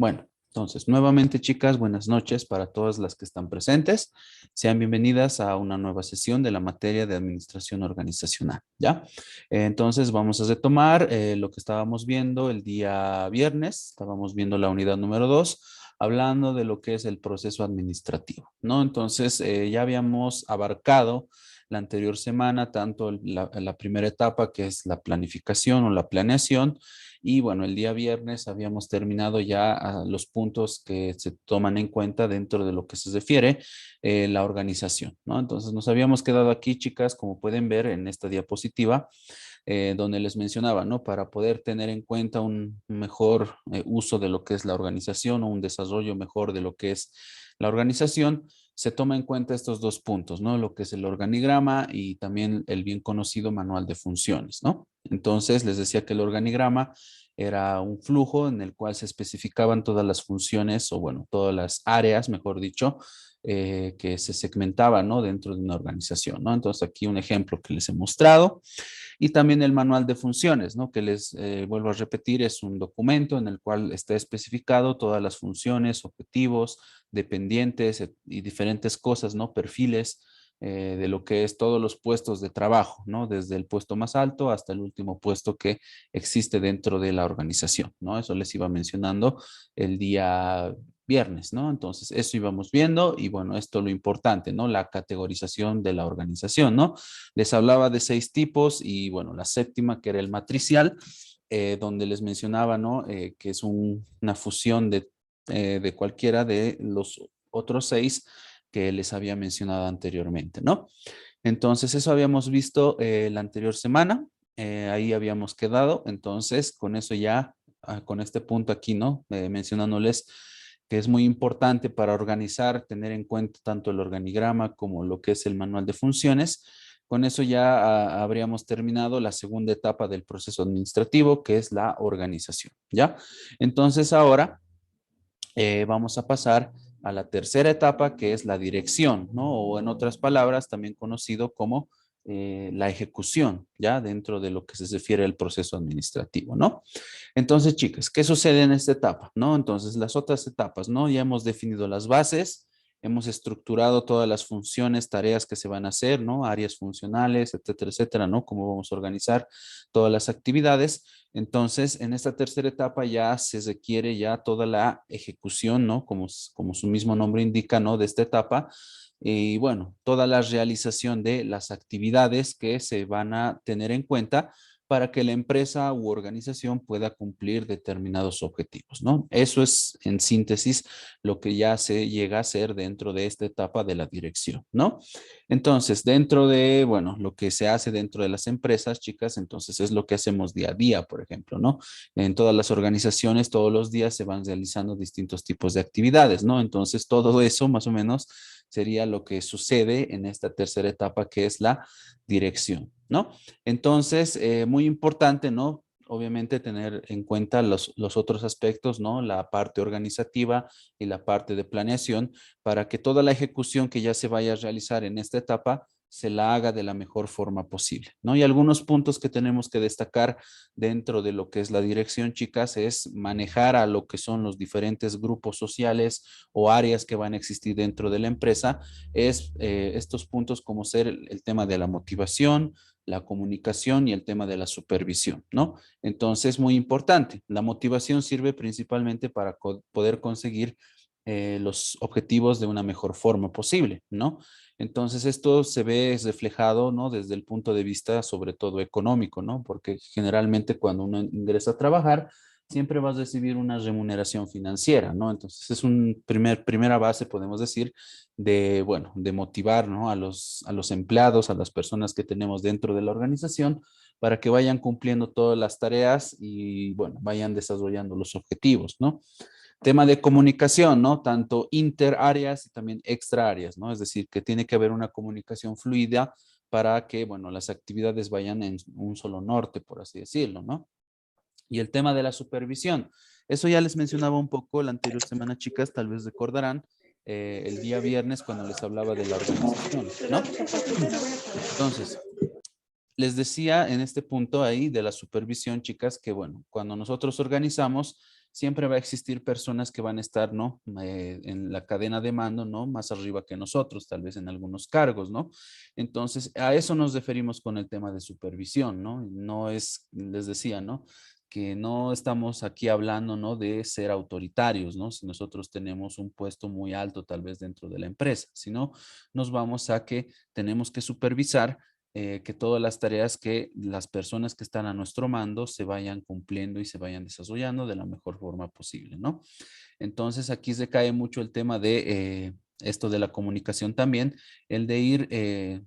Bueno, entonces, nuevamente, chicas, buenas noches para todas las que están presentes. Sean bienvenidas a una nueva sesión de la materia de administración organizacional, ¿ya? Entonces, vamos a retomar lo que estábamos viendo el día viernes. Estábamos viendo la unidad número 2, hablando de lo que es el proceso administrativo, ¿no? Entonces, ya habíamos abarcado la anterior semana tanto la primera etapa, que es la planificación o la planeación, y bueno, el día viernes habíamos terminado ya los puntos que se toman en cuenta dentro de lo que se refiere la organización, ¿no? Entonces nos habíamos quedado aquí, chicas, como pueden ver en esta diapositiva, donde les mencionaba, ¿no? Para poder tener en cuenta un mejor uso de lo que es la organización o un desarrollo mejor de lo que es la organización, se toma en cuenta estos dos puntos, ¿no? Lo que es el organigrama y también el bien conocido manual de funciones, ¿no? Entonces, les decía que el organigrama era un flujo en el cual se especificaban todas las funciones o, bueno, todas las áreas, mejor dicho, que se segmentaban, ¿no? Dentro de una organización, ¿no? Entonces, aquí un ejemplo que les he mostrado. Y también el manual de funciones, ¿no? Que les vuelvo a repetir, es un documento en el cual está especificado todas las funciones, objetivos, dependientes y diferentes cosas, ¿no? Perfiles de lo que es todos los puestos de trabajo, ¿no? Desde el puesto más alto hasta el último puesto que existe dentro de la organización, ¿no? Eso les iba mencionando el día viernes, ¿no? Entonces, eso íbamos viendo y bueno, esto lo importante, ¿no? La categorización de la organización, ¿no? Les hablaba de 6 tipos y bueno, la séptima que era el matricial, donde les mencionaba, ¿no? Que es una fusión de cualquiera de los otros 6 que les había mencionado anteriormente, ¿no? Entonces, eso habíamos visto la anterior semana, ahí habíamos quedado, entonces con eso ya, con este punto aquí, ¿no? Mencionándoles que es muy importante para organizar, tener en cuenta tanto el organigrama como lo que es el manual de funciones. Con eso ya habríamos terminado la segunda etapa del proceso administrativo, que es la organización, ¿ya? Entonces ahora vamos a pasar a la tercera etapa, que es la dirección, ¿no? O en otras palabras, también conocido como la ejecución, ¿ya? Dentro de lo que se refiere al proceso administrativo, ¿no? Entonces, chicas, ¿qué sucede en esta etapa, no? Entonces, las otras etapas, ¿no? Ya hemos definido las bases, hemos estructurado todas las funciones, tareas que se van a hacer, ¿no? Áreas funcionales, etcétera, etcétera, ¿no? Cómo vamos a organizar todas las actividades. Entonces, en esta tercera etapa ya se requiere ya toda la ejecución, ¿no? Como su mismo nombre indica, ¿no? De esta etapa. Y bueno, toda la realización de las actividades que se van a tener en cuenta para que la empresa u organización pueda cumplir determinados objetivos, ¿no? Eso es, en síntesis, lo que ya se llega a hacer dentro de esta etapa de la dirección, ¿no? Entonces, dentro de, bueno, lo que se hace dentro de las empresas, chicas, entonces es lo que hacemos día a día, por ejemplo, ¿no? En todas las organizaciones, todos los días se van realizando distintos tipos de actividades, ¿no? Entonces, todo eso, más o menos, sería lo que sucede en esta tercera etapa, que es la dirección, ¿no? Entonces, muy importante, ¿no? Obviamente tener en cuenta los otros aspectos, ¿no? La parte organizativa y la parte de planeación para que toda la ejecución que ya se vaya a realizar en esta etapa se la haga de la mejor forma posible, ¿no? Y algunos puntos que tenemos que destacar dentro de lo que es la dirección, chicas, es manejar a lo que son los diferentes grupos sociales o áreas que van a existir dentro de la empresa, es estos puntos como ser el tema de la motivación, la comunicación y el tema de la supervisión, ¿no? Entonces, muy importante. La motivación sirve principalmente para poder conseguir los objetivos de una mejor forma posible, ¿no? Entonces, esto se ve reflejado, ¿no? Desde el punto de vista, sobre todo económico, ¿no? Porque generalmente cuando uno ingresa a trabajar, siempre vas a recibir una remuneración financiera, ¿no? Entonces, es un primera base, podemos decir, de, bueno, de motivar, ¿no? A los empleados, a las personas que tenemos dentro de la organización, para que vayan cumpliendo todas las tareas y, bueno, vayan desarrollando los objetivos, ¿no? Tema de comunicación, ¿no? Tanto interáreas y también extra áreas, ¿no? Es decir, que tiene que haber una comunicación fluida para que, bueno, las actividades vayan en un solo norte, por así decirlo, ¿no? Y el tema de la supervisión. Eso ya les mencionaba un poco la anterior semana, chicas, tal vez recordarán, el día viernes cuando les hablaba de la organización, ¿no? Entonces, les decía en este punto ahí de la supervisión, chicas, que bueno, cuando nosotros organizamos, siempre va a existir personas que van a estar, ¿no? En la cadena de mando, ¿no? Más arriba que nosotros, tal vez en algunos cargos, ¿no? Entonces, a eso nos referimos con el tema de supervisión, ¿no? No es, les decía, ¿no? Que no estamos aquí hablando, ¿no? De ser autoritarios, ¿no? Si nosotros tenemos un puesto muy alto tal vez dentro de la empresa, sino nos vamos a que tenemos que supervisar que todas las tareas que las personas que están a nuestro mando se vayan cumpliendo y se vayan desarrollando de la mejor forma posible, ¿no? Entonces aquí se cae mucho el tema de esto de la comunicación también, el de ir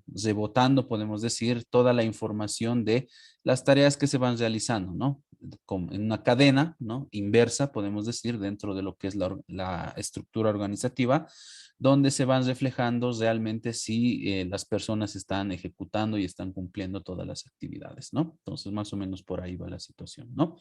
rebotando, podemos decir, toda la información de las tareas que se van realizando, ¿no? Como en una cadena, ¿no? Inversa, podemos decir, dentro de lo que es la estructura organizativa, donde se van reflejando realmente si las personas están ejecutando y están cumpliendo todas las actividades, ¿no? Entonces, más o menos por ahí va la situación, ¿no?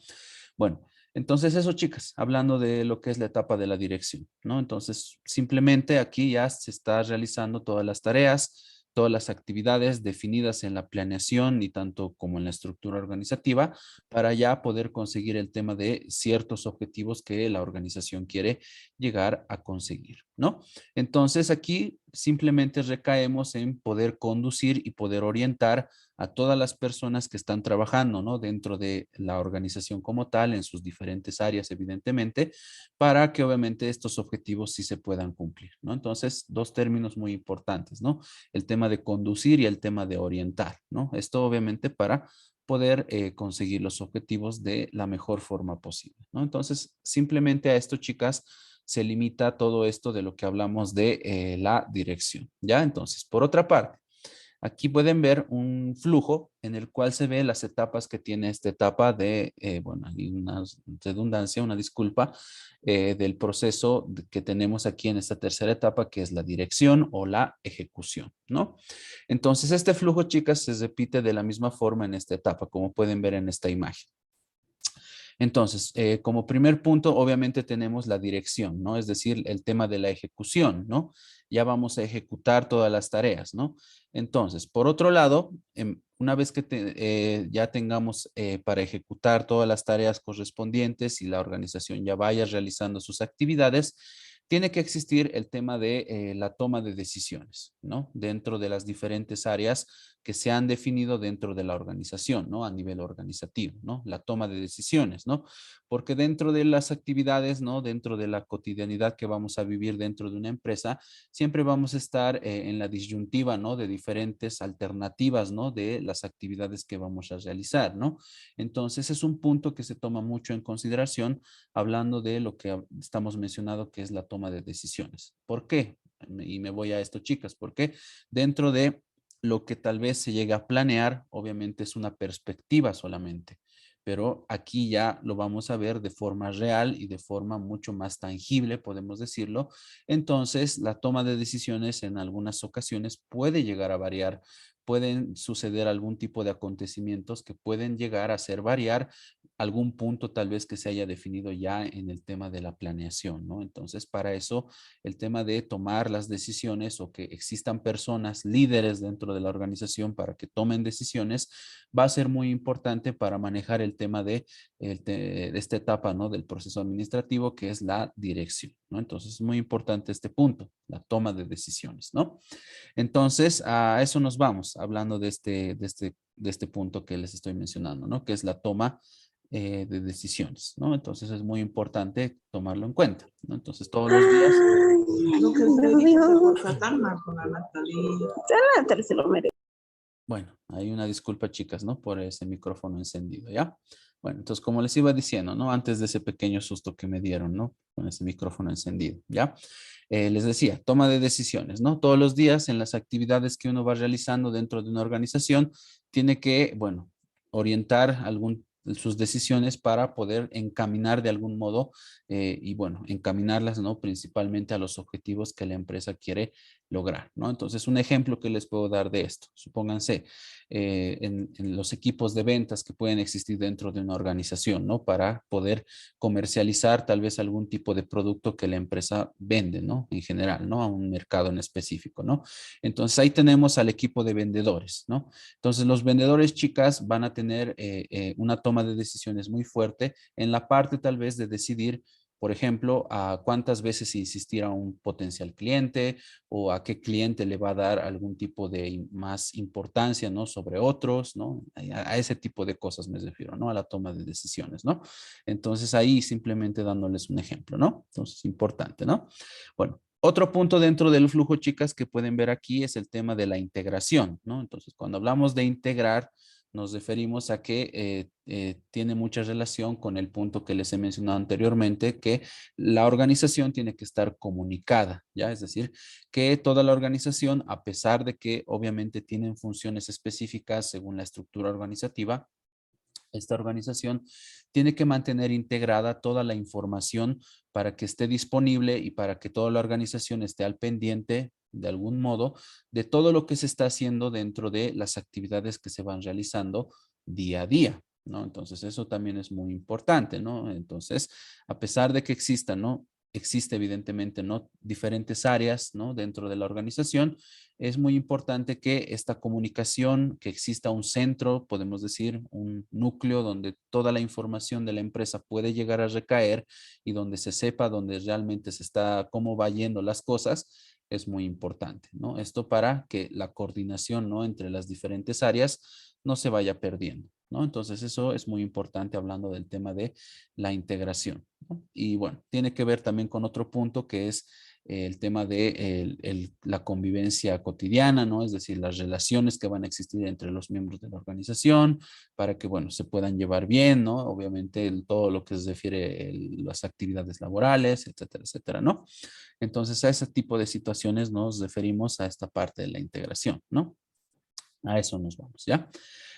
Bueno, entonces eso, chicas, hablando de lo que es la etapa de la dirección, ¿no? Entonces, simplemente aquí ya se está realizando todas las tareas, todas las actividades definidas en la planeación y tanto como en la estructura organizativa para ya poder conseguir el tema de ciertos objetivos que la organización quiere llegar a conseguir, ¿no? Entonces, aquí simplemente recaemos en poder conducir y poder orientar a todas las personas que están trabajando, ¿no? Dentro de la organización como tal, en sus diferentes áreas, evidentemente, para que obviamente estos objetivos sí se puedan cumplir, ¿no? Entonces, dos términos muy importantes, ¿no? El tema de conducir y el tema de orientar, ¿no? Esto obviamente para poder conseguir los objetivos de la mejor forma posible, ¿no? Entonces, simplemente a esto, chicas, se limita todo esto de lo que hablamos de la dirección, ¿ya? Entonces, por otra parte, aquí pueden ver un flujo en el cual se ve las etapas que tiene esta etapa de, bueno, hay una redundancia, una disculpa, del proceso que tenemos aquí en esta tercera etapa, que es la dirección o la ejecución, ¿no? Entonces, este flujo, chicas, se repite de la misma forma en esta etapa, como pueden ver en esta imagen. Entonces, como primer punto, obviamente tenemos la dirección, ¿no? Es decir, el tema de la ejecución, ¿no? Ya vamos a ejecutar todas las tareas, ¿no? Entonces, por otro lado, una vez que ya tengamos para ejecutar todas las tareas correspondientes y la organización ya vaya realizando sus actividades, tiene que existir el tema de la toma de decisiones, ¿no? Dentro de las diferentes áreas que se han definido dentro de la organización, ¿no? A nivel organizativo, ¿no? La toma de decisiones, ¿no? Porque dentro de las actividades, ¿no? Dentro de la cotidianidad que vamos a vivir dentro de una empresa, siempre vamos a estar en la disyuntiva, ¿no? De diferentes alternativas, ¿no? De las actividades que vamos a realizar, ¿no? Entonces, es un punto que se toma mucho en consideración hablando de lo que estamos mencionando, que es la toma de decisiones. ¿Por qué? Y me voy a esto, chicas, porque dentro de lo que tal vez se llegue a planear, obviamente es una perspectiva solamente, pero aquí ya lo vamos a ver de forma real y de forma mucho más tangible, podemos decirlo. Entonces, la toma de decisiones en algunas ocasiones puede llegar a variar, pueden suceder algún tipo de acontecimientos que pueden llegar a hacer variar algún punto tal vez que se haya definido ya en el tema de la planeación, ¿no? Entonces, para eso, el tema de tomar las decisiones o que existan personas líderes dentro de la organización para que tomen decisiones va a ser muy importante para manejar el tema de esta etapa, ¿no? Del proceso administrativo, que es la dirección, ¿no? Entonces, es muy importante este punto, la toma de decisiones, ¿no? Entonces, a eso nos vamos, hablando de este punto que les estoy mencionando, ¿no? Que es la toma de decisiones, ¿no? Entonces es muy importante tomarlo en cuenta, ¿no? Entonces todos los días. Lo que usted dijo por tratarla con la Natalie. Natalie se lo merece. Bueno, hay una disculpa, chicas, ¿no? Por ese micrófono encendido, ¿ya? Bueno, entonces como les iba diciendo, ¿no? Antes de ese pequeño susto que me dieron, ¿no? Con ese micrófono encendido, ¿ya? Les decía, toma de decisiones, ¿no? Todos los días en las actividades que uno va realizando dentro de una organización, tiene que, bueno, orientar sus decisiones para poder encaminar de algún modo y bueno, encaminarlas, ¿no? Principalmente a los objetivos que la empresa quiere lograr, ¿no? Entonces, un ejemplo que les puedo dar de esto, supónganse, en los equipos de ventas que pueden existir dentro de una organización, ¿no? Para poder comercializar tal vez algún tipo de producto que la empresa vende, ¿no? En general, ¿no? A un mercado en específico, ¿no? Entonces, ahí tenemos al equipo de vendedores, ¿no? Entonces, los vendedores, chicas, van a tener una toma de decisiones muy fuerte en la parte tal vez de decidir, por ejemplo, a cuántas veces insistir a un potencial cliente o a qué cliente le va a dar algún tipo de más importancia, ¿no? Sobre otros, ¿no? A ese tipo de cosas me refiero, ¿no? A la toma de decisiones, ¿no? Entonces ahí simplemente dándoles un ejemplo, ¿no? Entonces, importante, ¿no? Bueno, otro punto dentro del flujo, chicas, que pueden ver aquí es el tema de la integración, ¿no? Entonces, cuando hablamos de integrar, nos referimos a que tiene mucha relación con el punto que les he mencionado anteriormente, que la organización tiene que estar comunicada, ¿ya? Es decir, que toda la organización, a pesar de que obviamente tienen funciones específicas según la estructura organizativa, esta organización tiene que mantener integrada toda la información para que esté disponible y para que toda la organización esté al pendiente de algún modo de todo lo que se está haciendo dentro de las actividades que se van realizando día a día, ¿no? Entonces, eso también es muy importante, ¿no? Entonces, a pesar de que exista, ¿no? Existe evidentemente, ¿no? Diferentes áreas, ¿no? Dentro de la organización, es muy importante que esta comunicación, que exista un centro, podemos decir, un núcleo donde toda la información de la empresa puede llegar a recaer y donde se sepa donde realmente se está, cómo va yendo las cosas, es muy importante, ¿no? Esto para que la coordinación, ¿no? Entre las diferentes áreas no se vaya perdiendo, ¿no? Entonces eso es muy importante hablando del tema de la integración, ¿no? Y bueno, tiene que ver también con otro punto que es el tema de la convivencia cotidiana, ¿no? Es decir, las relaciones que van a existir entre los miembros de la organización para que, bueno, se puedan llevar bien, ¿no? Obviamente todo lo que se refiere a las actividades laborales, etcétera, etcétera, ¿no? Entonces, a ese tipo de situaciones nos referimos a esta parte de la integración, ¿no? A eso nos vamos, ¿ya?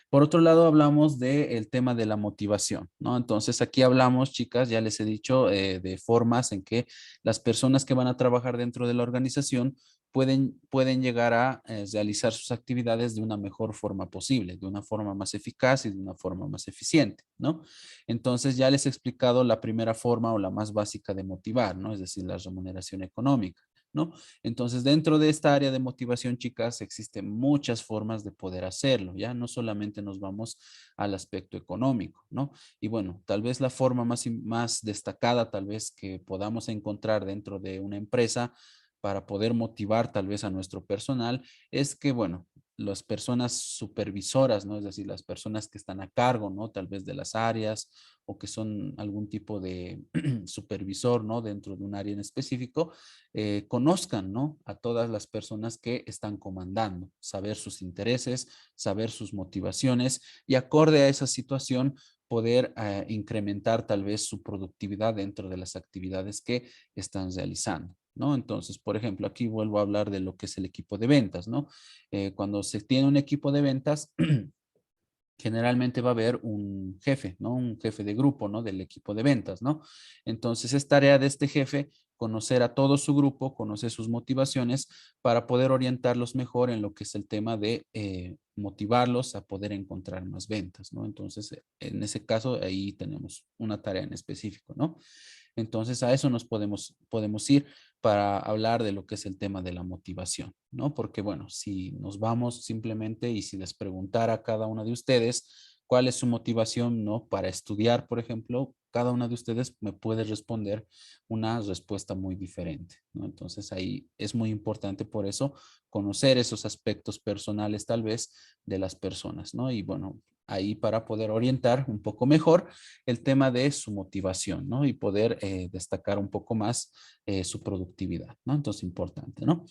Por otro lado, hablamos del tema de la motivación, ¿no? Entonces, aquí hablamos, chicas, ya les he dicho, de formas en que las personas que van a trabajar dentro de la organización pueden llegar a realizar sus actividades de una mejor forma posible, de una forma más eficaz y de una forma más eficiente, ¿no? Entonces, ya les he explicado la primera forma o la más básica de motivar, ¿no? Es decir, la remuneración económica, ¿no? Entonces, dentro de esta área de motivación, chicas, existen muchas formas de poder hacerlo, ¿ya? No solamente nos vamos al aspecto económico, ¿no? Y bueno, tal vez la forma más destacada, tal vez que podamos encontrar dentro de una empresa para poder motivar tal vez a nuestro personal es que, bueno, las personas supervisoras, ¿no? Es decir, las personas que están a cargo, ¿no? Tal vez de las áreas o que son algún tipo de supervisor, ¿no? Dentro de un área en específico, conozcan, ¿no? A todas las personas que están comandando, saber sus intereses, saber sus motivaciones y acorde a esa situación poder incrementar tal vez su productividad dentro de las actividades que están realizando, ¿no? Entonces, por ejemplo, aquí vuelvo a hablar de lo que es el equipo de ventas, ¿no? Cuando se tiene un equipo de ventas, generalmente va a haber un jefe, ¿no? Un jefe de grupo, ¿no? Del equipo de ventas, ¿no? Entonces es tarea de este jefe conocer a todo su grupo, conocer sus motivaciones para poder orientarlos mejor en lo que es el tema de motivarlos a poder encontrar más ventas, ¿no? Entonces, en ese caso, ahí tenemos una tarea en específico, ¿no? Entonces, a eso nos podemos ir para hablar de lo que es el tema de la motivación, ¿no? Porque, bueno, si nos vamos simplemente y si les preguntara a cada una de ustedes cuál es su motivación, ¿no? Para estudiar, por ejemplo, cada una de ustedes me puede responder una respuesta muy diferente, ¿no? Entonces, ahí es muy importante por eso conocer esos aspectos personales tal vez de las personas, ¿no? Y bueno, ahí para poder orientar un poco mejor el tema de su motivación, ¿no? Y poder destacar un poco más su productividad, ¿no? Entonces, importante, ¿no?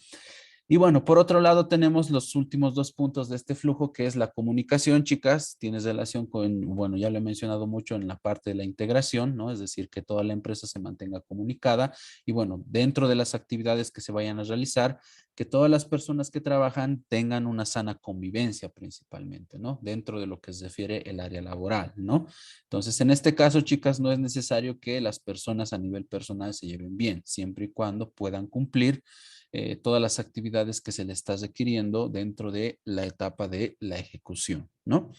Y bueno, por otro lado tenemos los últimos dos puntos de este flujo, que es la comunicación, chicas. Tienes relación con, bueno, ya lo he mencionado mucho en la parte de la integración, ¿no? Es decir, que toda la empresa se mantenga comunicada y bueno, dentro de las actividades que se vayan a realizar, que todas las personas que trabajan tengan una sana convivencia principalmente, ¿no? Dentro de lo que se refiere el área laboral, ¿no? Entonces, en este caso, chicas, no es necesario que las personas a nivel personal se lleven bien, siempre y cuando puedan cumplir todas las actividades que se le está requiriendo dentro de la etapa de la ejecución, ¿no?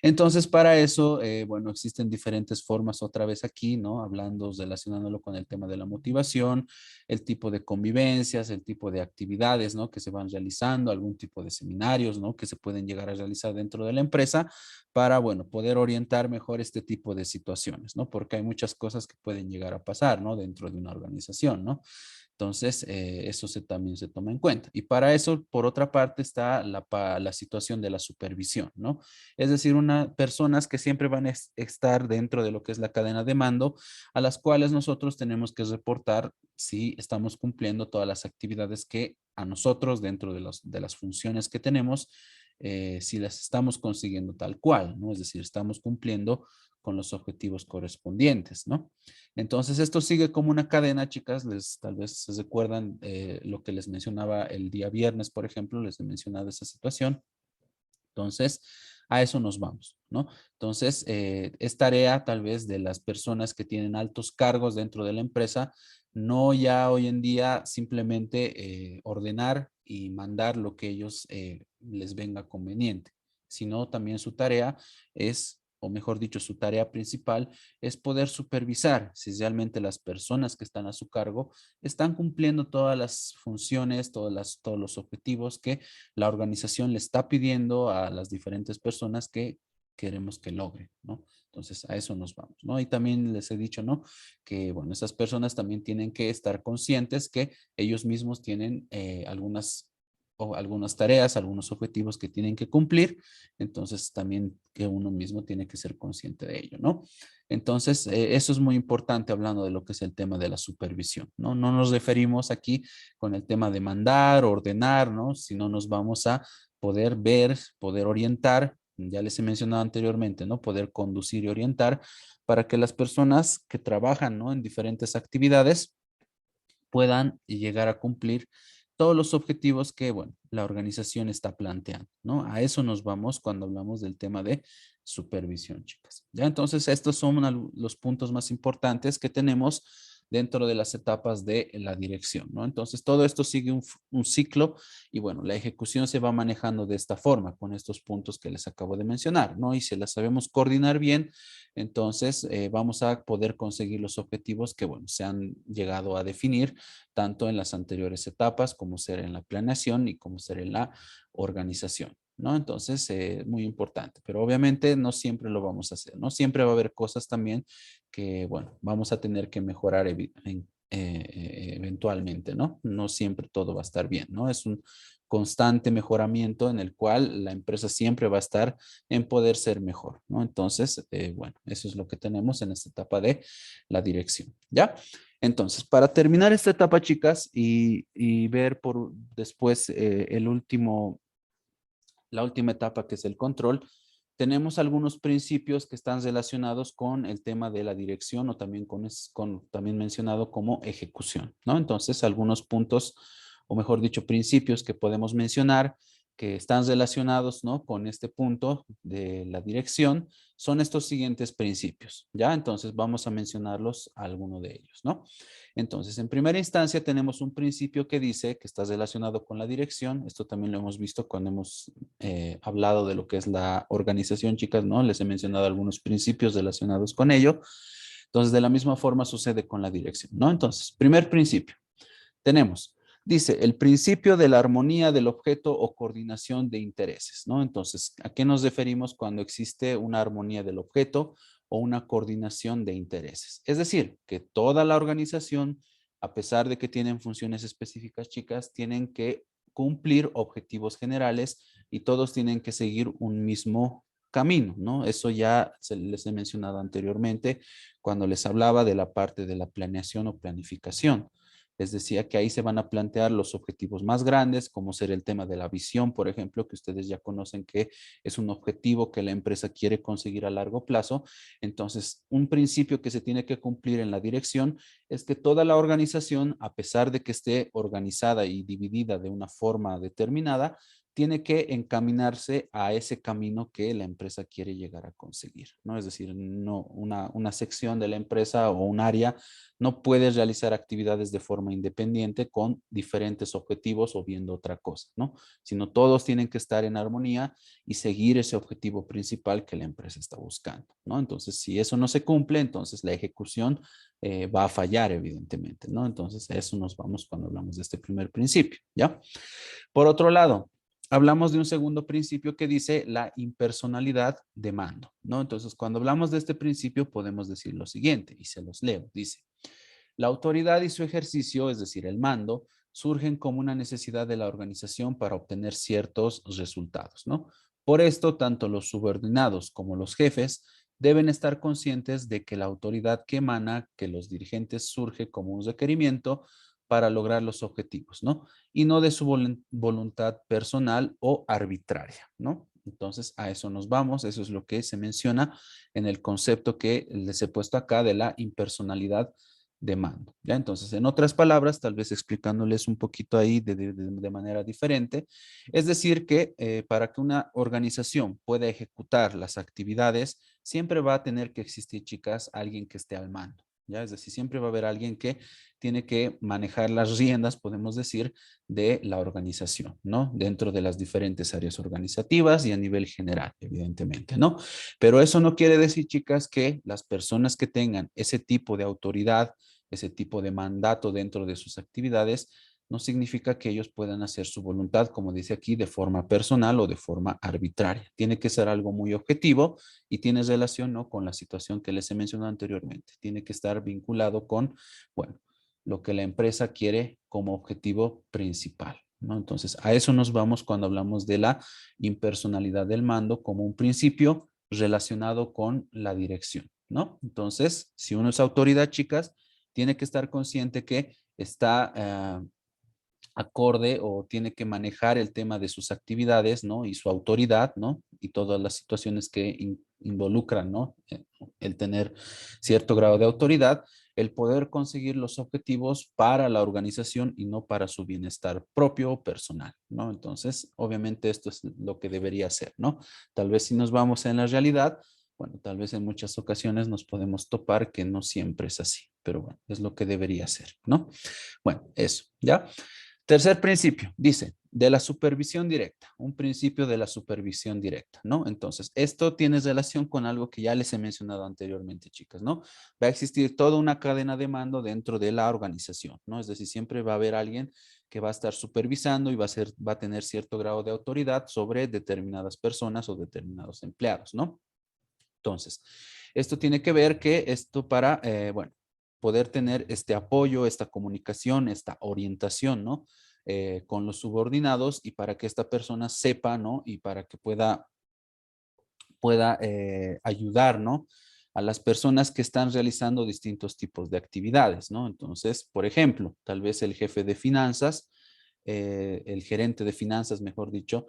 Entonces, para eso, bueno, existen diferentes formas otra vez aquí, ¿no? Hablando, relacionándolo con el tema de la motivación, el tipo de convivencias, el tipo de actividades, ¿no? Que se van realizando, algún tipo de seminarios, ¿no? Que se pueden llegar a realizar dentro de la empresa para, bueno, poder orientar mejor este tipo de situaciones, ¿no? Porque hay muchas cosas que pueden llegar a pasar, ¿no? Dentro de una organización, ¿no? Entonces, eso también se toma en cuenta. Y para eso, por otra parte, está la situación de la supervisión, ¿no? Es decir, personas que siempre van a estar dentro de lo que es la cadena de mando, a las cuales nosotros tenemos que reportar si estamos cumpliendo todas las actividades que a nosotros, dentro de las funciones que tenemos, si las estamos consiguiendo tal cual, ¿no? Es decir, estamos cumpliendo con los objetivos correspondientes, ¿no? Entonces, esto sigue como una cadena, chicas. Tal vez se recuerdan lo que les mencionaba el día viernes, por ejemplo, les he mencionado esa situación. Entonces, a eso nos vamos, ¿no? Entonces, es tarea tal vez de las personas que tienen altos cargos dentro de la empresa, no ya hoy en día simplemente ordenar y mandar lo que ellos les venga conveniente, sino también su tarea es, o mejor dicho, su tarea principal es poder supervisar si realmente las personas que están a su cargo están cumpliendo todas las funciones, todos los objetivos que la organización le está pidiendo a las diferentes personas que queremos que logren, ¿no? Entonces, a eso nos vamos, ¿no? Y también les he dicho, ¿no? Que, bueno, esas personas también tienen que estar conscientes que ellos mismos tienen algunas tareas, algunos objetivos que tienen que cumplir, entonces también que uno mismo tiene que ser consciente de ello, ¿no? Entonces, eso es muy importante hablando de lo que es el tema de la supervisión, ¿no? No nos referimos aquí con el tema de mandar, ordenar, ¿no? Sino nos vamos a poder ver, poder orientar, ya les he mencionado anteriormente, ¿no? Poder conducir y orientar para que las personas que trabajan, ¿no? En diferentes actividades puedan llegar a cumplir todos los objetivos que, bueno, la organización está planteando, ¿no? A eso nos vamos cuando hablamos del tema de supervisión, chicas. Ya, entonces, estos son los puntos más importantes que tenemos dentro de las etapas de la dirección, ¿no? Entonces, todo esto sigue un ciclo y, bueno, la ejecución se va manejando de esta forma, con estos puntos que les acabo de mencionar, ¿no? Y si las sabemos coordinar bien, entonces vamos a poder conseguir los objetivos que, bueno, se han llegado a definir tanto en las anteriores etapas como ser en la planeación y como ser en la organización, ¿no? Entonces, muy importante, pero obviamente no siempre lo vamos a hacer, ¿no? Siempre va a haber cosas también que, bueno, vamos a tener que mejorar eventualmente, ¿no? No siempre todo va a estar bien, ¿no? Es un constante mejoramiento en el cual la empresa siempre va a estar en poder ser mejor, ¿no? Entonces, bueno, eso es lo que tenemos en esta etapa de la dirección, ¿ya? Entonces, para terminar esta etapa, chicas, y ver por después la última etapa que es el control, tenemos algunos principios que están relacionados con el tema de la dirección o también también mencionado como ejecución, ¿no? Entonces, algunos puntos, o mejor dicho, principios que podemos mencionar que están relacionados, ¿no? Con este punto de la dirección son estos siguientes principios, ¿ya? Entonces, vamos a mencionarlos alguno de ellos, ¿no? Entonces, en primera instancia tenemos un principio que dice que está relacionado con la dirección. Esto también lo hemos visto cuando hemos hablado de lo que es la organización, chicas, ¿no? Les he mencionado algunos principios relacionados con ello. Entonces, de la misma forma sucede con la dirección, ¿no? Entonces, primer principio, tenemos, dice, el principio de la armonía del objeto o coordinación de intereses, ¿no? Entonces, ¿a qué nos referimos cuando existe una armonía del objeto o una coordinación de intereses? Es decir, que toda la organización, a pesar de que tienen funciones específicas, chicas, tienen que cumplir objetivos generales y todos tienen que seguir un mismo camino, ¿no? Eso ya les he mencionado anteriormente cuando les hablaba de la parte de la planeación o planificación. Les decía que ahí se van a plantear los objetivos más grandes, como ser el tema de la visión, por ejemplo, que ustedes ya conocen que es un objetivo que la empresa quiere conseguir a largo plazo. Entonces, un principio que se tiene que cumplir en la dirección es que toda la organización, a pesar de que esté organizada y dividida de una forma determinada, tiene que encaminarse a ese camino que la empresa quiere llegar a conseguir, ¿no? Es decir, no, una sección de la empresa o un área no puede realizar actividades de forma independiente con diferentes objetivos o viendo otra cosa, ¿no? Sino todos tienen que estar en armonía y seguir ese objetivo principal que la empresa está buscando, ¿no? Entonces, si eso no se cumple, entonces la ejecución va a fallar, evidentemente, ¿no? Entonces, a eso nos vamos cuando hablamos de este primer principio, ¿ya? Por otro lado, hablamos de un segundo principio que dice la impersonalidad de mando, ¿no? Entonces, cuando hablamos de este principio, podemos decir lo siguiente, y se los leo. Dice, la autoridad y su ejercicio, es decir, el mando, surgen como una necesidad de la organización para obtener ciertos resultados, ¿no? Por esto, tanto los subordinados como los jefes deben estar conscientes de que la autoridad que emana, que los dirigentes surge como un requerimiento para lograr los objetivos, ¿no? Y no de su voluntad personal o arbitraria, ¿no? Entonces, a eso nos vamos. Eso es lo que se menciona en el concepto que les he puesto acá de la impersonalidad de mando, ¿ya? Entonces, en otras palabras, tal vez explicándoles un poquito ahí de manera diferente, es decir que para que una organización pueda ejecutar las actividades, siempre va a tener que existir, chicas, alguien que esté al mando, ¿ya? Es decir, siempre va a haber alguien que tiene que manejar las riendas, podemos decir, de la organización, ¿no? Dentro de las diferentes áreas organizativas y a nivel general, evidentemente, ¿no? Pero eso no quiere decir, chicas, que las personas que tengan ese tipo de autoridad, ese tipo de mandato dentro de sus actividades, no significa que ellos puedan hacer su voluntad, como dice aquí, de forma personal o de forma arbitraria. Tiene que ser algo muy objetivo y tiene relación, ¿no?, con la situación que les he mencionado anteriormente. Tiene que estar vinculado con, bueno, lo que la empresa quiere como objetivo principal, ¿no? Entonces, a eso nos vamos cuando hablamos de la impersonalidad del mando como un principio relacionado con la dirección, ¿no? Entonces, si uno es autoridad, chicas, tiene que estar consciente que está acorde o tiene que manejar el tema de sus actividades, ¿no? Y su autoridad, ¿no? Y todas las situaciones que involucran, ¿no? El tener cierto grado de autoridad, el poder conseguir los objetivos para la organización y no para su bienestar propio o personal, ¿no? Entonces, obviamente esto es lo que debería ser, ¿no? Tal vez si nos vamos en la realidad, bueno, tal vez en muchas ocasiones nos podemos topar que no siempre es así, pero bueno, es lo que debería ser, ¿no? Bueno, eso, ¿ya? Tercer principio, dice, de la supervisión directa, un principio de la supervisión directa, ¿no? Entonces, esto tiene relación con algo que ya les he mencionado anteriormente, chicas, ¿no? Va a existir toda una cadena de mando dentro de la organización, ¿no? Es decir, siempre va a haber alguien que va a estar supervisando y va a tener cierto grado de autoridad sobre determinadas personas o determinados empleados, ¿no? Entonces, esto tiene que ver que esto para, bueno, poder tener este apoyo, esta comunicación, esta orientación, ¿no? Con los subordinados y para que esta persona sepa, ¿no? Y para que pueda ayudar, ¿no? A las personas que están realizando distintos tipos de actividades, ¿no? Entonces, por ejemplo, tal vez el jefe de finanzas, el gerente de finanzas, mejor dicho,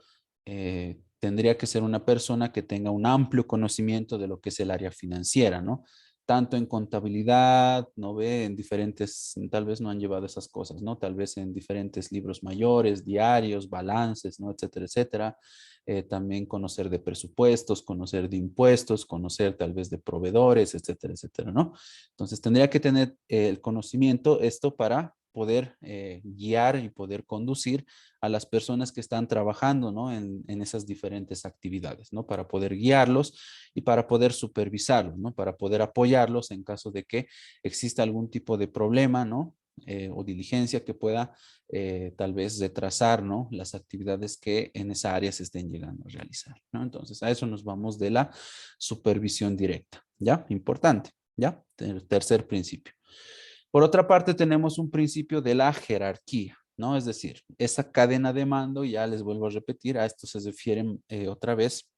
tendría que ser una persona que tenga un amplio conocimiento de lo que es el área financiera, ¿no? Tanto en contabilidad, ¿no ve? En diferentes, tal vez no han llevado esas cosas, ¿no? Tal vez en diferentes libros mayores, diarios, balances, ¿no? Etcétera, etcétera. También conocer de presupuestos, conocer de impuestos, conocer tal vez de proveedores, etcétera, etcétera, ¿no? Entonces tendría que tener el conocimiento esto para poder guiar y poder conducir a las personas que están trabajando, ¿no? En esas diferentes actividades, ¿no? Para poder guiarlos y para poder supervisarlos, ¿no? Para poder apoyarlos en caso de que exista algún tipo de problema, ¿no? O diligencia que pueda tal vez retrasar, ¿no? Las actividades que en esa área se estén llegando a realizar, ¿no? Entonces, a eso nos vamos de la supervisión directa, ¿ya? Importante, ¿ya? Tercer principio. Por otra parte, tenemos un principio de la jerarquía, ¿no? Es decir, esa cadena de mando, ya les vuelvo a repetir, a esto se refiere otra vez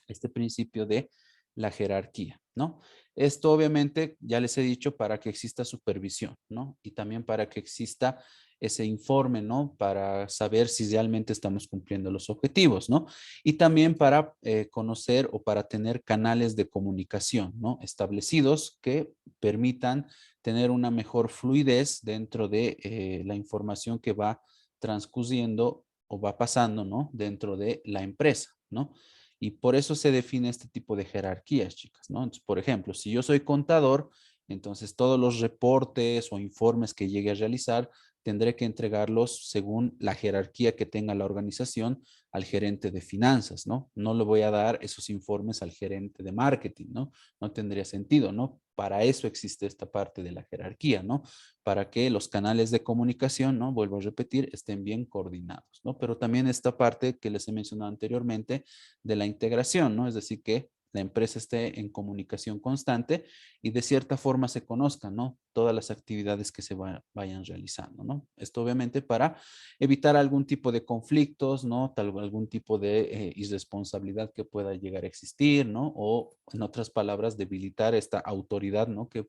este principio de la jerarquía, ¿no? Esto obviamente, ya les he dicho, para que exista supervisión, ¿no? Y también para que exista ese informe, ¿no? Para saber si realmente estamos cumpliendo los objetivos, ¿no? Y también para conocer o para tener canales de comunicación, ¿no? Establecidos que permitan tener una mejor fluidez dentro de la información que va transcurriendo o va pasando, ¿no? Dentro de la empresa, ¿no? Y por eso se define este tipo de jerarquías, chicas, ¿no? Entonces, por ejemplo, si yo soy contador, entonces todos los reportes o informes que llegue a realizar tendré que entregarlos según la jerarquía que tenga la organización al gerente de finanzas, ¿no? No le voy a dar esos informes al gerente de marketing, ¿no? No tendría sentido, ¿no? Para eso existe esta parte de la jerarquía, ¿no? Para que los canales de comunicación, ¿no? Vuelvo a repetir, estén bien coordinados, ¿no? Pero también esta parte que les he mencionado anteriormente de la integración, ¿no? Es decir, que la empresa esté en comunicación constante y de cierta forma se conozcan, ¿no? Todas las actividades que se vayan realizando, ¿no? Esto obviamente para evitar algún tipo de conflictos, ¿no? Algún tipo de irresponsabilidad que pueda llegar a existir, ¿no? O en otras palabras, debilitar esta autoridad, ¿no? Que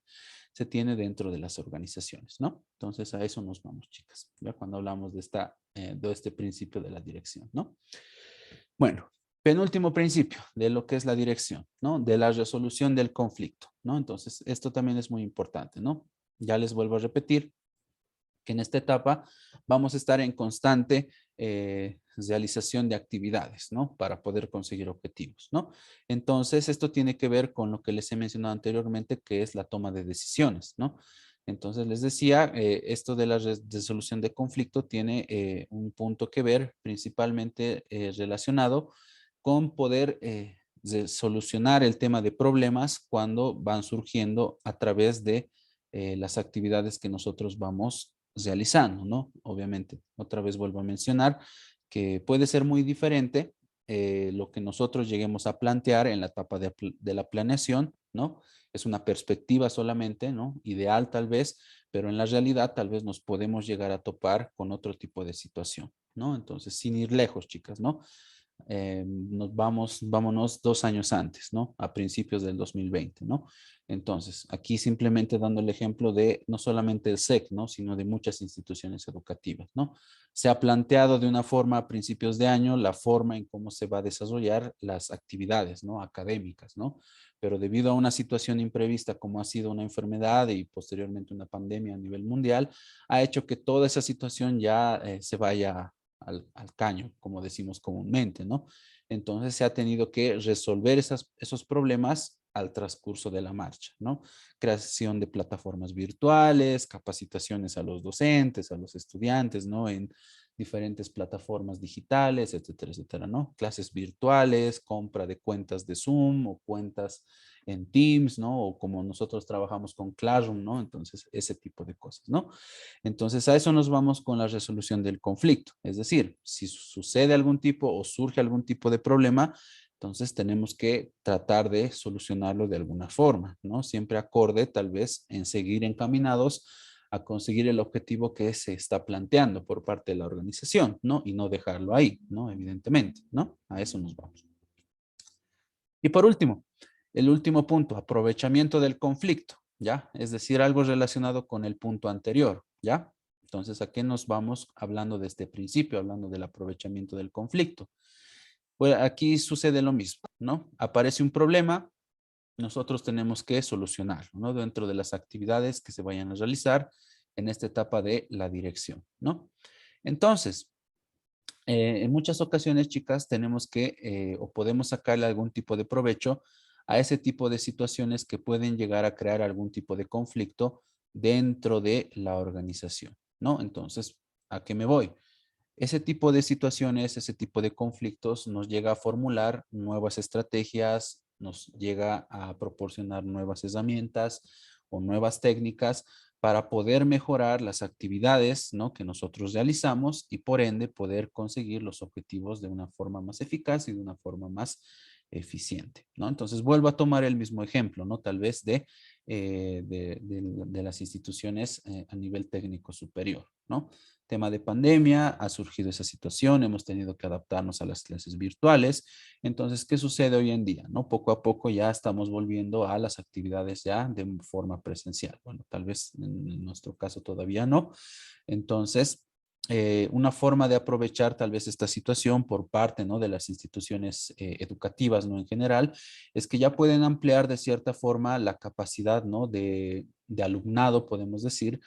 se tiene dentro de las organizaciones, ¿no? Entonces a eso nos vamos, chicas, ya cuando hablamos de este principio de la dirección, ¿no? Bueno, penúltimo principio de lo que es la dirección, ¿no? De la resolución del conflicto, ¿no? Entonces, esto también es muy importante, ¿no? Ya les vuelvo a repetir que en esta etapa vamos a estar en constante realización de actividades, ¿no? Para poder conseguir objetivos, ¿no? Entonces, esto tiene que ver con lo que les he mencionado anteriormente, que es la toma de decisiones, ¿no? Entonces, les decía, esto de la resolución de conflicto tiene un punto que ver principalmente relacionado con poder solucionar el tema de problemas cuando van surgiendo a través de las actividades que nosotros vamos realizando, ¿no? Obviamente, otra vez vuelvo a mencionar que puede ser muy diferente lo que nosotros lleguemos a plantear en la etapa de la planeación, ¿no? Es una perspectiva solamente, ¿no? Ideal tal vez, pero en la realidad tal vez nos podemos llegar a topar con otro tipo de situación, ¿no? Entonces, sin ir lejos, chicas, ¿no? Vámonos 2 años antes, ¿no? A principios del 2020, ¿no? Entonces, aquí simplemente dando el ejemplo de no solamente el SEC, ¿no? Sino de muchas instituciones educativas, ¿no? Se ha planteado de una forma a principios de año la forma en cómo se va a desarrollar las actividades, ¿no? Académicas, ¿no? Pero debido a una situación imprevista como ha sido una enfermedad y posteriormente una pandemia a nivel mundial, ha hecho que toda esa situación ya se vaya al caño, como decimos comúnmente, ¿no? Entonces se ha tenido que resolver esos problemas al transcurso de la marcha, ¿no? Creación de plataformas virtuales, capacitaciones a los docentes, a los estudiantes, ¿no? En diferentes plataformas digitales, etcétera, etcétera, ¿no? Clases virtuales, compra de cuentas de Zoom o cuentas en Teams, ¿no? O como nosotros trabajamos con Classroom, ¿no? Entonces, ese tipo de cosas, ¿no? Entonces, a eso nos vamos con la resolución del conflicto. Es decir, si sucede algún tipo o surge algún tipo de problema, entonces tenemos que tratar de solucionarlo de alguna forma, ¿no? Siempre acorde tal vez en seguir encaminados a conseguir el objetivo que se está planteando por parte de la organización, ¿no? Y no dejarlo ahí, ¿no? Evidentemente, ¿no? A eso nos vamos. Y por último, el último punto, aprovechamiento del conflicto, ¿ya? Es decir, algo relacionado con el punto anterior, ¿ya? Entonces, ¿a qué nos vamos hablando de este principio, hablando del aprovechamiento del conflicto? Pues aquí sucede lo mismo, ¿no? Aparece un problema, nosotros tenemos que solucionarlo, ¿no? Dentro de las actividades que se vayan a realizar en esta etapa de la dirección, ¿no? Entonces, en muchas ocasiones, chicas, tenemos que o podemos sacarle algún tipo de provecho a ese tipo de situaciones que pueden llegar a crear algún tipo de conflicto dentro de la organización, ¿no? Entonces, ¿a qué me voy? Ese tipo de situaciones, ese tipo de conflictos nos llega a formular nuevas estrategias, nos llega a proporcionar nuevas herramientas o nuevas técnicas para poder mejorar las actividades, ¿no? Que nosotros realizamos y por ende poder conseguir los objetivos de una forma más eficaz y de una forma más eficiente, ¿no? Entonces vuelvo a tomar el mismo ejemplo, ¿no? Tal vez de las instituciones a nivel técnico superior, ¿no? Tema de pandemia, ha surgido esa situación, hemos tenido que adaptarnos a las clases virtuales. Entonces, ¿qué sucede hoy en día? ¿No? Poco a poco ya estamos volviendo a las actividades ya de forma presencial. Bueno, tal vez en nuestro caso todavía no. Entonces, una forma de aprovechar tal vez esta situación por parte, ¿no?, de las instituciones educativas, ¿no?, en general, es que ya pueden ampliar de cierta forma la capacidad, ¿no?, de alumnado, podemos decir,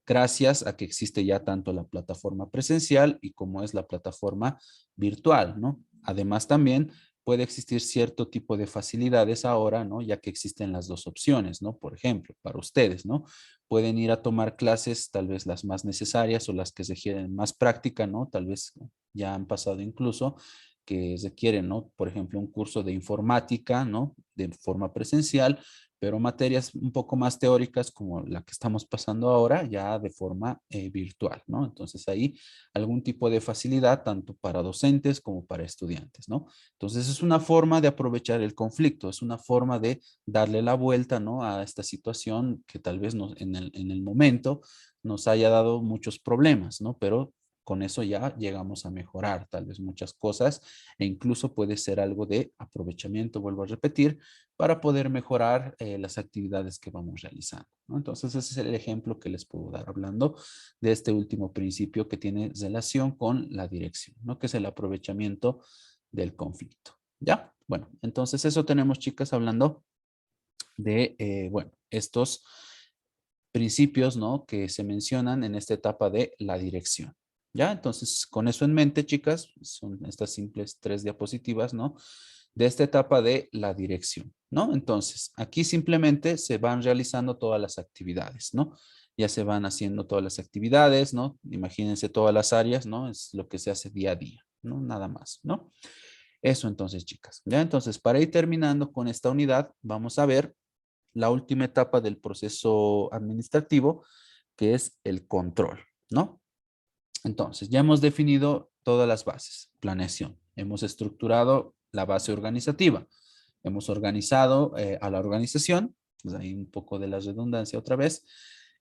gracias a que existe ya tanto la plataforma presencial y como es la plataforma virtual, ¿no? Además también puede existir cierto tipo de facilidades ahora, ¿no?, ya que existen las dos opciones, ¿no? Por ejemplo, para ustedes, ¿no?, pueden ir a tomar clases, tal vez las más necesarias o las que requieren más práctica, ¿no? Tal vez ya han pasado incluso que requieren, ¿no?, por ejemplo, un curso de informática, ¿no?, de forma presencial, pero materias un poco más teóricas como la que estamos pasando ahora, ya de forma virtual, ¿no? Entonces ahí algún tipo de facilidad tanto para docentes como para estudiantes, ¿no? Entonces es una forma de aprovechar el conflicto, es una forma de darle la vuelta, ¿no?, a esta situación que tal vez en el momento nos haya dado muchos problemas, ¿no? Pero con eso ya llegamos a mejorar tal vez muchas cosas e incluso puede ser algo de aprovechamiento, vuelvo a repetir, para poder mejorar las actividades que vamos realizando, ¿no? Entonces ese es el ejemplo que les puedo dar hablando de este último principio que tiene relación con la dirección, ¿no?, que es el aprovechamiento del conflicto. ¿Ya? Bueno, entonces eso tenemos, chicas, hablando de, bueno, estos principios, ¿no?, que se mencionan en esta etapa de la dirección. ¿Ya? Entonces, con eso en mente, chicas, son estas simples 3 diapositivas, ¿no?, de esta etapa de la dirección, ¿no? Entonces, aquí simplemente se van realizando todas las actividades, ¿no? Ya se van haciendo todas las actividades, ¿no? Imagínense todas las áreas, ¿no? Es lo que se hace día a día, ¿no? Nada más, ¿no? Eso entonces, chicas. Ya, entonces, para ir terminando con esta unidad, vamos a ver la última etapa del proceso administrativo, que es el control, ¿no? Entonces, ya hemos definido todas las bases, planeación. Hemos estructurado la base organizativa. Hemos organizado a la organización, pues ahí un poco de la redundancia otra vez.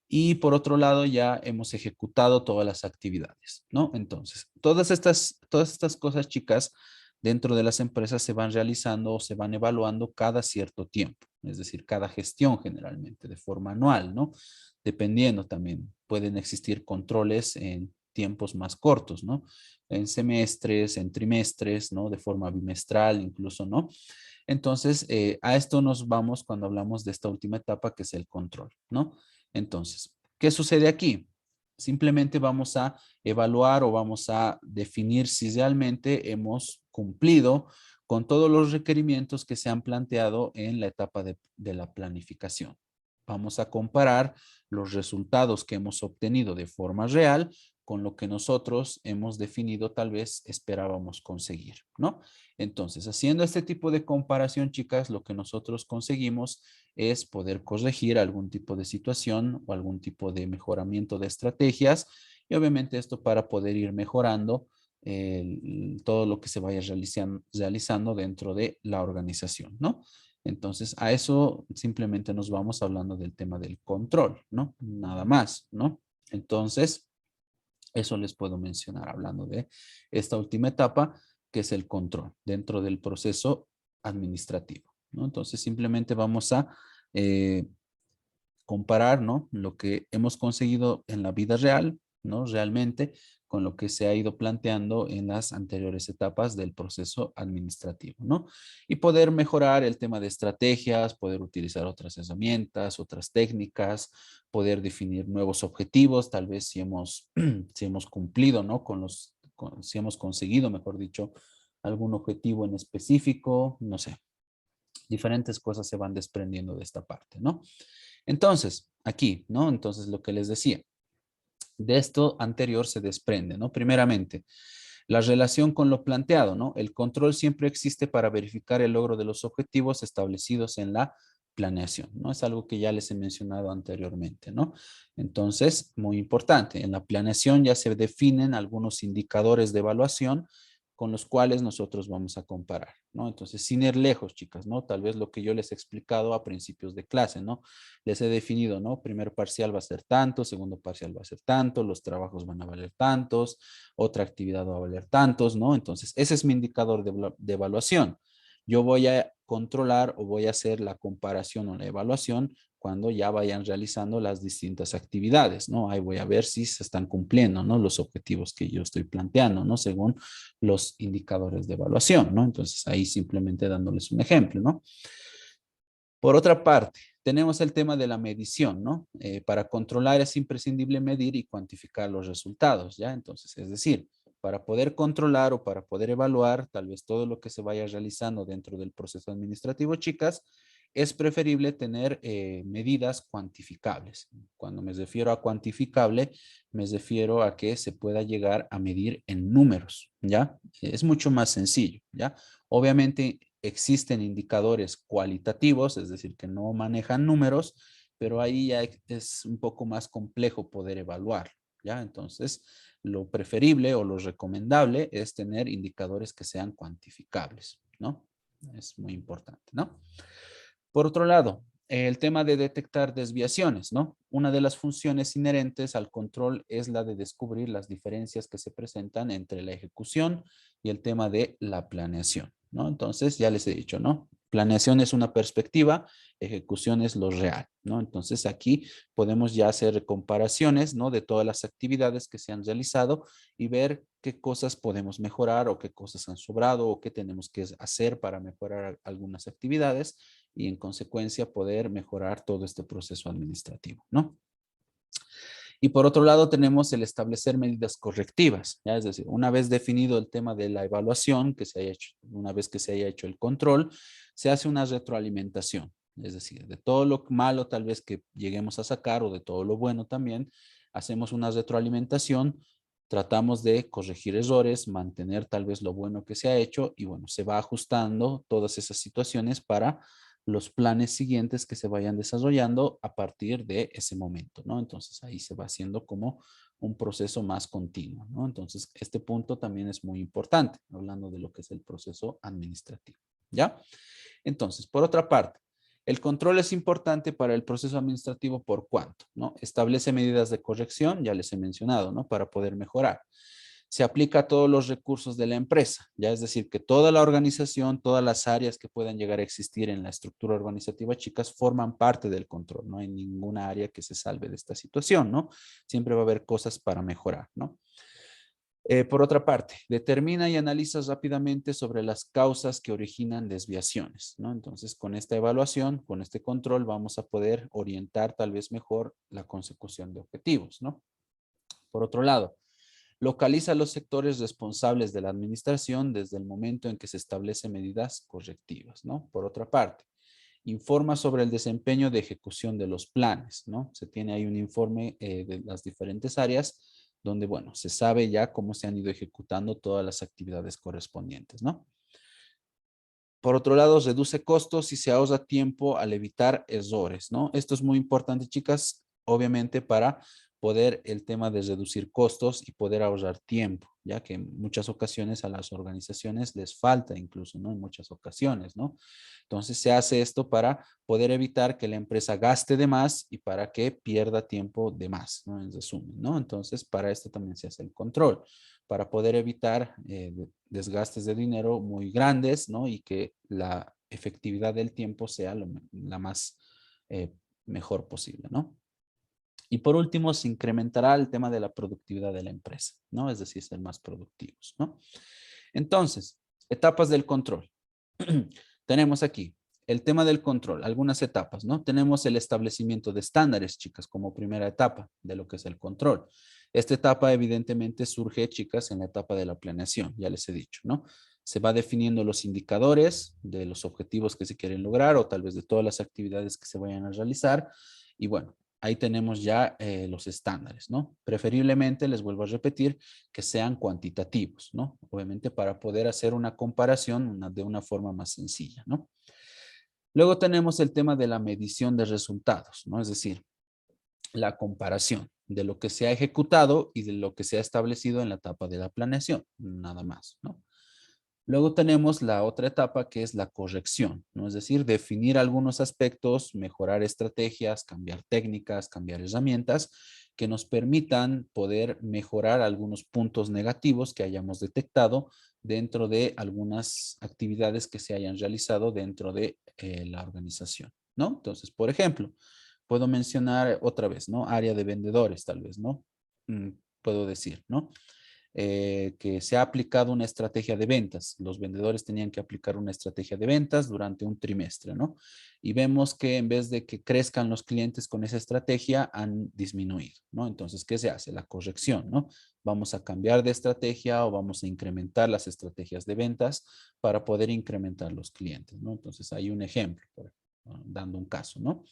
Y por otro lado, ya hemos ejecutado todas las actividades, ¿no? Entonces, todas estas cosas, chicas, dentro de las empresas se van realizando o se van evaluando cada cierto tiempo, es decir, cada gestión generalmente, de forma anual, ¿no? Dependiendo también, pueden existir controles en tiempos más cortos, ¿no? En semestres, en trimestres, ¿no? De forma bimestral incluso, ¿no? Entonces, a esto nos vamos cuando hablamos de esta última etapa que es el control, ¿no? Entonces, ¿qué sucede aquí? Simplemente vamos a evaluar o vamos a definir si realmente hemos cumplido con todos los requerimientos que se han planteado en la etapa de la planificación. Vamos a comparar los resultados que hemos obtenido de forma real con lo que nosotros hemos definido tal vez esperábamos conseguir, ¿no? Entonces, haciendo este tipo de comparación, chicas, lo que nosotros conseguimos es poder corregir algún tipo de situación o algún tipo de mejoramiento de estrategias y obviamente esto para poder ir mejorando todo lo que se vaya realizando dentro de la organización, ¿no? Entonces, a eso simplemente nos vamos hablando del tema del control, ¿no? Nada más, ¿no? Entonces, eso les puedo mencionar hablando de esta última etapa, que es el control dentro del proceso administrativo, ¿no? Entonces, simplemente vamos a eh, comparar, ¿no?, lo que hemos conseguido en la vida real, ¿no?, realmente, con lo que se ha ido planteando en las anteriores etapas del proceso administrativo, ¿no? Y poder mejorar el tema de estrategias, poder utilizar otras herramientas, otras técnicas, poder definir nuevos objetivos, tal vez si hemos, si hemos cumplido, ¿no?, si hemos conseguido, mejor dicho, algún objetivo en específico, no sé, diferentes cosas se van desprendiendo de esta parte, ¿no? Entonces, aquí, ¿no? Entonces, lo que les decía, de esto anterior se desprende, ¿no? Primeramente, la relación con lo planteado, ¿no? El control siempre existe para verificar el logro de los objetivos establecidos en la planeación, ¿no? Es algo que ya les he mencionado anteriormente, ¿no? Entonces, muy importante, en la planeación ya se definen algunos indicadores de evaluación con los cuales nosotros vamos a comparar, ¿no? Entonces, sin ir lejos, chicas, ¿no? Tal vez lo que yo les he explicado a principios de clase, ¿no? Les he definido, ¿no? Primer parcial va a ser tanto, segundo parcial va a ser tanto, los trabajos van a valer tantos, otra actividad va a valer tantos, ¿no? Entonces, ese es mi indicador de evaluación. Yo voy a controlar o voy a hacer la comparación o la evaluación cuando ya vayan realizando las distintas actividades, ¿no? Ahí voy a ver si se están cumpliendo, ¿no? Los objetivos que yo estoy planteando, ¿no? Según los indicadores de evaluación, ¿no? Entonces, ahí simplemente dándoles un ejemplo, ¿no? Por otra parte, tenemos el tema de la medición, ¿no? Para controlar es imprescindible medir y cuantificar los resultados, ¿ya? Entonces, es decir, para poder controlar o para poder evaluar tal vez todo lo que se vaya realizando dentro del proceso administrativo, chicas, es preferible tener medidas cuantificables. Cuando me refiero a cuantificable, me refiero a que se pueda llegar a medir en números, ¿ya? Es mucho más sencillo, ¿ya? Obviamente existen indicadores cualitativos, es decir, que no manejan números, pero ahí ya es un poco más complejo poder evaluar, ¿ya? Entonces, lo preferible o lo recomendable es tener indicadores que sean cuantificables, ¿no? Es muy importante, ¿no? Por otro lado, el tema de detectar desviaciones, ¿no? Una de las funciones inherentes al control es la de descubrir las diferencias que se presentan entre la ejecución y el tema de la planeación, ¿no? Entonces, ya les he dicho, ¿no? Planeación es una perspectiva, ejecución es lo real, ¿no? Entonces, aquí podemos ya hacer comparaciones, ¿no? De todas las actividades que se han realizado y ver qué cosas podemos mejorar o qué cosas han sobrado o qué tenemos que hacer para mejorar algunas actividades y en consecuencia poder mejorar todo este proceso administrativo, ¿no? Y por otro lado tenemos el establecer medidas correctivas, ¿ya? Es decir, una vez definido el tema de la evaluación que se haya hecho, una vez que se haya hecho el control, se hace una retroalimentación, es decir, de todo lo malo tal vez que lleguemos a sacar o de todo lo bueno también, hacemos una retroalimentación, tratamos de corregir errores, mantener tal vez lo bueno que se ha hecho y bueno, se va ajustando todas esas situaciones para los planes siguientes que se vayan desarrollando a partir de ese momento, ¿no? Entonces ahí se va haciendo como un proceso más continuo, ¿no? Entonces este punto también es muy importante, hablando de lo que es el proceso administrativo, ¿ya? Entonces, por otra parte, el control es importante para el proceso administrativo por cuanto, ¿no? Establece medidas de corrección, ya les he mencionado, ¿no? Para poder mejorar. Se aplica a todos los recursos de la empresa, ya es decir, que toda la organización, todas las áreas que puedan llegar a existir en la estructura organizativa, chicas, forman parte del control. No hay ninguna área que se salve de esta situación, ¿no? Siempre va a haber cosas para mejorar, ¿no? Por otra parte, determina y analiza rápidamente sobre las causas que originan desviaciones, ¿no? Entonces, con esta evaluación, con este control, vamos a poder orientar tal vez mejor la consecución de objetivos, ¿no? Por otro lado, localiza los sectores responsables de la administración desde el momento en que se establecen medidas correctivas, ¿no? Por otra parte, informa sobre el desempeño de ejecución de los planes, ¿no? Se tiene ahí un informe de las diferentes áreas donde, bueno, se sabe ya cómo se han ido ejecutando todas las actividades correspondientes, ¿no? Por otro lado, reduce costos y se ahorra tiempo al evitar errores, ¿no? Esto es muy importante, chicas, obviamente para poder el tema de reducir costos y poder ahorrar tiempo, ya que en muchas ocasiones a las organizaciones les falta incluso, ¿no? En muchas ocasiones, ¿no? Entonces se hace esto para poder evitar que la empresa gaste de más y para que pierda tiempo de más, ¿no? En resumen, ¿no? Entonces para esto también se hace el control para poder evitar desgastes de dinero muy grandes, ¿no? Y que la efectividad del tiempo sea la más eh, mejor posible, ¿no? Y por último, se incrementará el tema de la productividad de la empresa, ¿no? Es decir, ser más productivos, ¿no? Entonces, etapas del control. Tenemos aquí el tema del control, algunas etapas, ¿no? Tenemos el establecimiento de estándares, chicas, como primera etapa de lo que es el control. Esta etapa evidentemente surge, chicas, en la etapa de la planeación, ya les he dicho, ¿no? Se va definiendo los indicadores de los objetivos que se quieren lograr o tal vez de todas las actividades que se vayan a realizar. Y bueno, ahí tenemos ya los estándares, ¿no? Preferiblemente, les vuelvo a repetir, que sean cuantitativos, ¿no? Obviamente para poder hacer una comparación de una forma más sencilla, ¿no? Luego tenemos el tema de la medición de resultados, ¿no? Es decir, la comparación de lo que se ha ejecutado y de lo que se ha establecido en la etapa de la planeación, nada más, ¿no? Luego tenemos la otra etapa que es la corrección, ¿no? Es decir, definir algunos aspectos, mejorar estrategias, cambiar técnicas, cambiar herramientas que nos permitan poder mejorar algunos puntos negativos que hayamos detectado dentro de algunas actividades que se hayan realizado dentro de la organización, ¿no? Entonces, por ejemplo, puedo mencionar otra vez, ¿no? Área de vendedores, tal vez, ¿no? Puedo decir, ¿no? Que se ha aplicado una estrategia de ventas. Los vendedores tenían que aplicar una estrategia de ventas durante un trimestre, ¿no? Y vemos que en vez de que crezcan los clientes con esa estrategia, han disminuido, ¿no? Entonces, ¿qué se hace? La corrección, ¿no? Vamos a cambiar de estrategia o vamos a incrementar las estrategias de ventas para poder incrementar los clientes, ¿no? Entonces, hay un ejemplo, dando un caso, ¿no?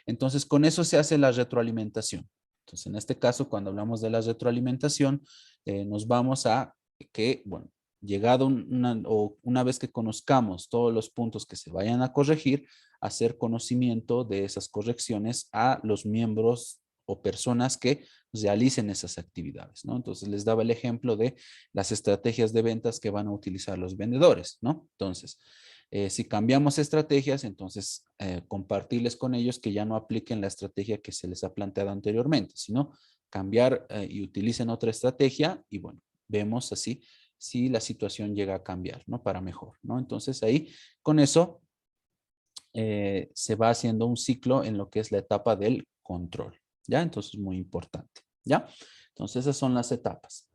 Entonces, con eso se hace la retroalimentación. Entonces, en este caso, cuando hablamos de la retroalimentación, nos vamos a que, bueno, llegado una vez que conozcamos todos los puntos que se vayan a corregir, hacer conocimiento de esas correcciones a los miembros o personas que realicen esas actividades, ¿no? Entonces, les daba el ejemplo de las estrategias de ventas que van a utilizar los vendedores, ¿no? Entonces, si cambiamos estrategias, entonces compartirles con ellos que ya no apliquen la estrategia que se les ha planteado anteriormente, sino cambiar y utilicen otra estrategia y bueno, vemos así si la situación llega a cambiar, ¿no? Para mejor, ¿no? Entonces ahí con eso se va haciendo un ciclo en lo que es la etapa del control, ¿ya? Entonces muy importante, ¿ya? Entonces esas son las etapas.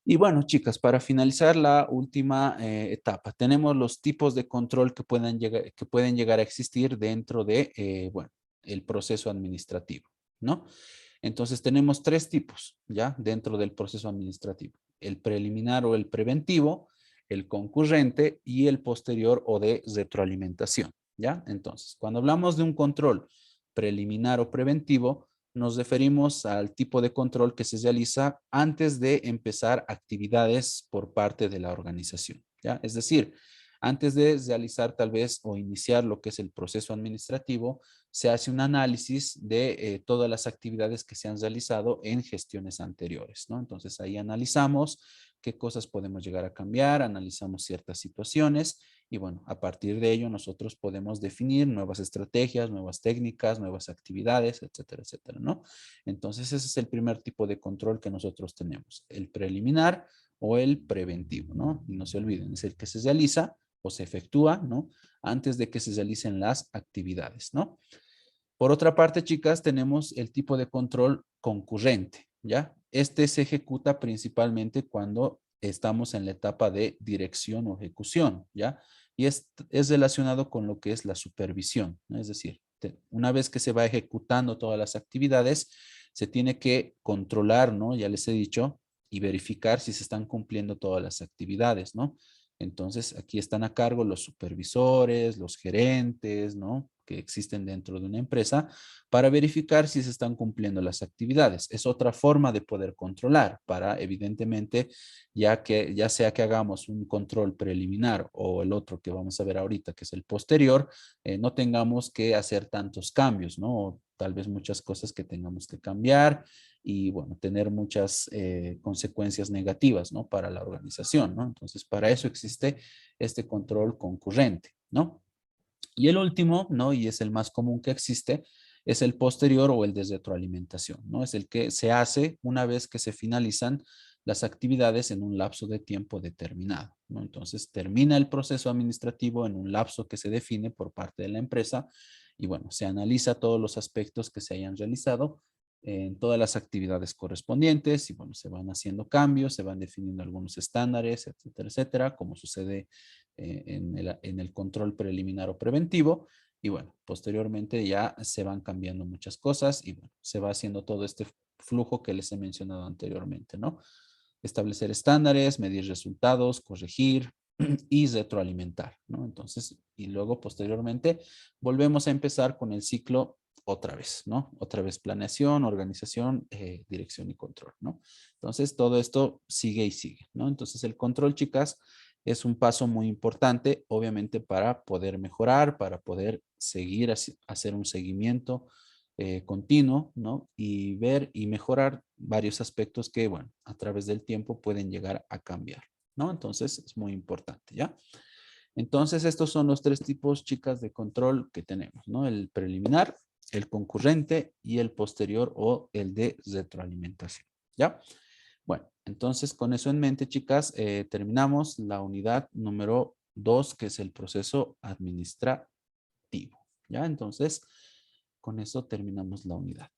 Y bueno, chicas, para finalizar la última etapa, tenemos los tipos de control que pueden llegar a existir dentro de, bueno, el proceso administrativo, ¿no? Entonces tenemos tres tipos, ¿ya? Dentro del proceso administrativo. El preliminar o el preventivo, el concurrente y el posterior o de retroalimentación, ¿ya? Entonces, cuando hablamos de un control preliminar o preventivo, nos referimos al tipo de control que se realiza antes de empezar actividades por parte de la organización, ¿ya? Es decir, antes de realizar tal vez o iniciar lo que es el proceso administrativo, se hace un análisis de todas las actividades que se han realizado en gestiones anteriores, ¿no? Entonces ahí analizamos qué cosas podemos llegar a cambiar, analizamos ciertas situaciones y bueno, a partir de ello nosotros podemos definir nuevas estrategias, nuevas técnicas, nuevas actividades, etcétera, etcétera, ¿no? Entonces ese es el primer tipo de control que nosotros tenemos, el preliminar o el preventivo, ¿no? Y no se olviden, es el que se realiza o se efectúa, ¿no? Antes de que se realicen las actividades, ¿no? Por otra parte, chicas, tenemos el tipo de control concurrente, ¿ya? Este se ejecuta principalmente cuando estamos en la etapa de dirección o ejecución, ¿ya? Y es relacionado con lo que es la supervisión, ¿no? Es decir, una vez que se va ejecutando todas las actividades, se tiene que controlar, ¿no? Ya les he dicho, y verificar si se están cumpliendo todas las actividades, ¿no? Entonces, aquí están a cargo los supervisores, los gerentes, ¿no? Que existen dentro de una empresa para verificar si se están cumpliendo las actividades. Es otra forma de poder controlar para, evidentemente, ya sea que hagamos un control preliminar o el otro que vamos a ver ahorita, que es el posterior, no tengamos que hacer tantos cambios, ¿no? O tal vez muchas cosas que tengamos que cambiar y, bueno, tener muchas consecuencias negativas, ¿no? Para la organización, ¿no? Entonces, para eso existe este control concurrente, ¿no? Y el último, ¿no? Y es el más común que existe, es el posterior o el de retroalimentación, ¿no? Es el que se hace una vez que se finalizan las actividades en un lapso de tiempo determinado, ¿no? Entonces, termina el proceso administrativo en un lapso que se define por parte de la empresa y, bueno, se analiza todos los aspectos que se hayan realizado en todas las actividades correspondientes y, bueno, se van haciendo cambios, se van definiendo algunos estándares, etcétera, etcétera, como sucede en el control preliminar o preventivo. Y bueno, posteriormente ya se van cambiando muchas cosas y bueno, se va haciendo todo este flujo que les he mencionado anteriormente, ¿no? Establecer estándares, medir resultados, corregir y retroalimentar, ¿no? Entonces, y luego posteriormente volvemos a empezar con el ciclo otra vez, ¿no? Otra vez planeación, organización, dirección y control, ¿no? Entonces, todo esto sigue y sigue, ¿no? Entonces, el control, chicas, es un paso muy importante, obviamente, para poder mejorar, para poder seguir, hacer un seguimiento continuo, ¿no? Y ver y mejorar varios aspectos que, bueno, a través del tiempo pueden llegar a cambiar, ¿no? Entonces, es muy importante, ¿ya? Entonces, estos son los tres tipos, chicas, de control que tenemos, ¿no? El preliminar, el concurrente y el posterior o el de retroalimentación, ¿ya? Bueno, entonces con eso en mente, chicas, terminamos la unidad número 2, que es el proceso administrativo, ¿ya? Entonces, con eso terminamos la unidad.